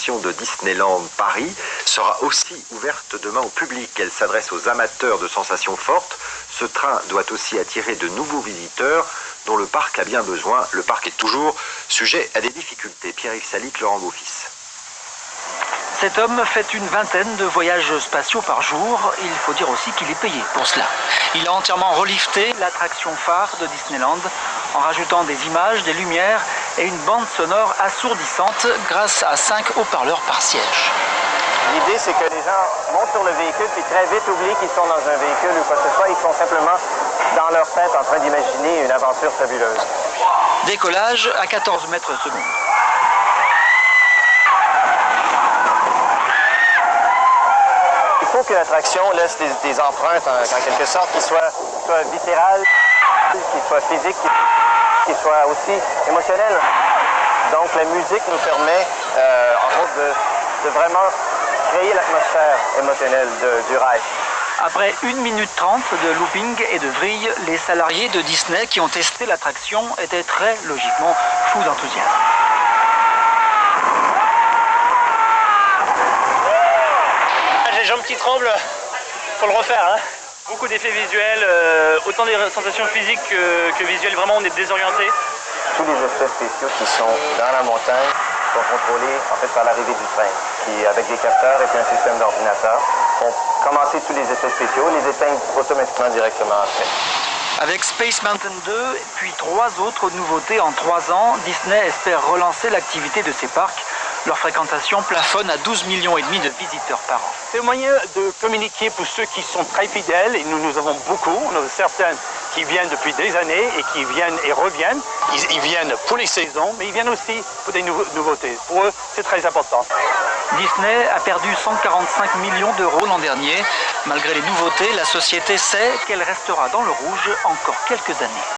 l'attraction de Disneyland Paris sera aussi ouverte demain au public. Elle s'adresse aux amateurs de sensations fortes. Ce train doit aussi attirer de nouveaux visiteurs dont le parc a bien besoin. Le parc est toujours sujet à des difficultés. Pierre-Yves Salic, Laurent Beaufils. Cet homme fait une vingtaine de voyages spatiaux par jour. Il faut dire aussi qu'il est payé pour cela. Il a entièrement relifté l'attraction phare de Disneyland en rajoutant des images, des lumières et une bande sonore assourdissante grâce à 5 haut-parleurs par siège. L'idée, c'est que les gens montent sur le véhicule puis très vite oublient qu'ils sont dans un véhicule ou quoi que ce soit. Ils sont simplement dans leur tête en train d'imaginer une aventure fabuleuse. Décollage à 14 mètres secondes. Il faut que l'attraction laisse des empreintes en quelque sorte qui soient viscérales, qui soient physiques, qui soient aussi émotionnelles. Donc la musique nous permet en gros de vraiment créer l'atmosphère émotionnelle du ride. Après 1 minute 30 de looping et de vrille, les salariés de Disney qui ont testé l'attraction étaient très logiquement fous d'enthousiasme. Les jambes qui tremblent, faut le refaire. Hein. Beaucoup d'effets visuels, autant des sensations physiques que visuelles. Vraiment, on est désorienté. Tous les effets spéciaux qui sont dans la montagne sont contrôlés en fait par l'arrivée du train, qui avec des capteurs et puis un système d'ordinateur vont commencer tous les effets spéciaux, les éteignent automatiquement directement après. Avec Space Mountain 2, puis 3 autres nouveautés en 3 ans, Disney espère relancer l'activité de ses parcs. Leur fréquentation plafonne à 12,5 millions de visiteurs par an. C'est un moyen de communiquer pour ceux qui sont très fidèles, et nous avons beaucoup. On a certains qui viennent depuis des années et qui viennent et reviennent. Ils viennent pour les saisons, mais ils viennent aussi pour des nouveautés. Pour eux, c'est très important. Disney a perdu 145 millions d'euros l'an dernier. Malgré les nouveautés, la société sait qu'elle restera dans le rouge encore quelques années.